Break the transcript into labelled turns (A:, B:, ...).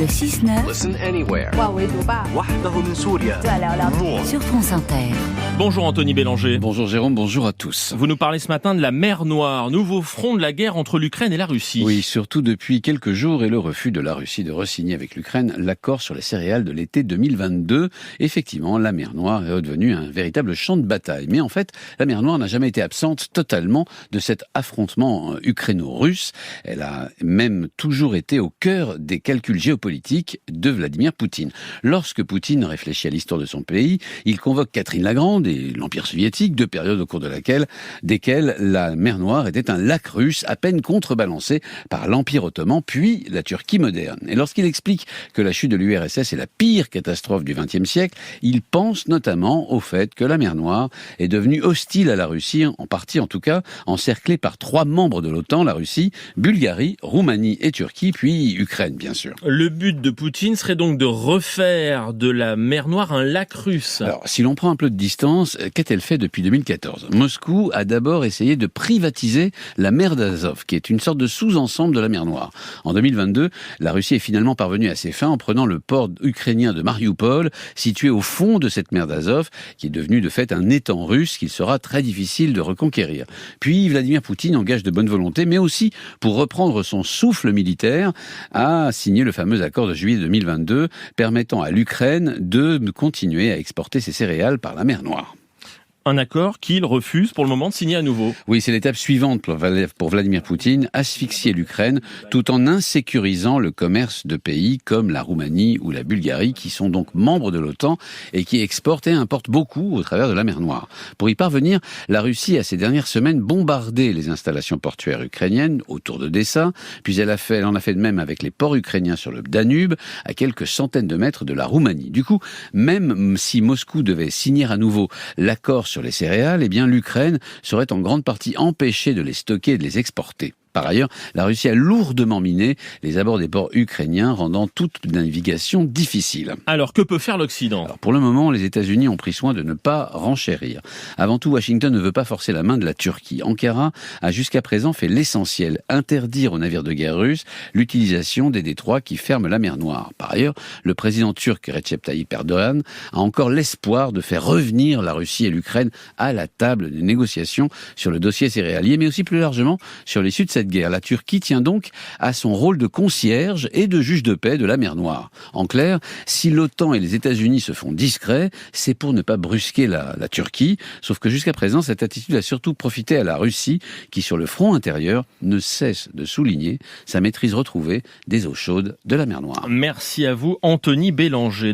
A: Le 6-9
B: Listen anywhere.
C: 哇，围堵吧，
B: وحده من سوريا.
C: 再聊聊。
A: sur France Inter.
D: Bonjour Anthony Bélanger.
E: Bonjour Jérôme, bonjour à tous.
D: Vous nous parlez ce matin de la mer Noire, nouveau front de la guerre entre l'Ukraine et la Russie.
E: Oui, surtout depuis quelques jours et le refus de la Russie de re-signer avec l'Ukraine l'accord sur les céréales de l'été 2022. Effectivement, la mer Noire est redevenue un véritable champ de bataille. Mais en fait, la mer Noire n'a jamais été absente totalement de cet affrontement ukraino-russe. Elle a même toujours été au cœur des calculs géopolitiques de Vladimir Poutine. Lorsque Poutine réfléchit à l'histoire de son pays, il convoque Catherine la Grande et l'Empire soviétique, deux périodes au cours desquelles la mer Noire était un lac russe à peine contrebalancé par l'Empire ottoman, puis la Turquie moderne. Et lorsqu'il explique que la chute de l'URSS est la pire catastrophe du XXe siècle, il pense notamment au fait que la mer Noire est devenue hostile à la Russie, en partie en tout cas, encerclée par 3 membres de l'OTAN, la Russie, Bulgarie, Roumanie et Turquie, puis Ukraine bien sûr.
D: Le but de Poutine serait donc de refaire de la mer Noire un lac russe.
E: Alors, si l'on prend un peu de distance, qu'a-t-elle fait depuis 2014 ? Moscou a d'abord essayé de privatiser la mer d'Azov, qui est une sorte de sous-ensemble de la mer Noire. En 2022, la Russie est finalement parvenue à ses fins en prenant le port ukrainien de Mariupol, situé au fond de cette mer d'Azov, qui est devenu de fait un étang russe qu'il sera très difficile de reconquérir. Puis Vladimir Poutine engage de bonne volonté, mais aussi pour reprendre son souffle militaire, a signé le fameux accord de juillet 2022, permettant à l'Ukraine de continuer à exporter ses céréales par la mer Noire.
D: Un accord qu'il refuse pour le moment de signer à nouveau.
E: Oui, c'est l'étape suivante pour Vladimir Poutine, asphyxier l'Ukraine tout en insécurisant le commerce de pays comme la Roumanie ou la Bulgarie qui sont donc membres de l'OTAN et qui exportent et importent beaucoup au travers de la mer Noire. Pour y parvenir, la Russie a ces dernières semaines bombardé les installations portuaires ukrainiennes autour d'Odessa, puis elle en a fait de même avec les ports ukrainiens sur le Danube, à quelques centaines de mètres de la Roumanie. Du coup, même si Moscou devait signer à nouveau l'accord sur les céréales, eh bien l'Ukraine serait en grande partie empêchée de les stocker et de les exporter. Par ailleurs, la Russie a lourdement miné les abords des ports ukrainiens, rendant toute navigation difficile.
D: Alors, que peut faire l'Occident ?
E: Alors, pour le moment, les États-Unis ont pris soin de ne pas renchérir. Avant tout, Washington ne veut pas forcer la main de la Turquie. Ankara a jusqu'à présent fait l'essentiel, interdire aux navires de guerre russes l'utilisation des détroits qui ferment la mer Noire. Par ailleurs, le président turc Recep Tayyip Erdogan a encore l'espoir de faire revenir la Russie et l'Ukraine à la table des négociations sur le dossier céréalier, mais aussi plus largement sur l'issue de cette guerre. La Turquie tient donc à son rôle de concierge et de juge de paix de la mer Noire. En clair, si l'OTAN et les États-Unis se font discrets, c'est pour ne pas brusquer la Turquie. Sauf que jusqu'à présent, cette attitude a surtout profité à la Russie, qui sur le front intérieur ne cesse de souligner sa maîtrise retrouvée des eaux chaudes de la mer Noire.
D: Merci à vous, Anthony Bélanger.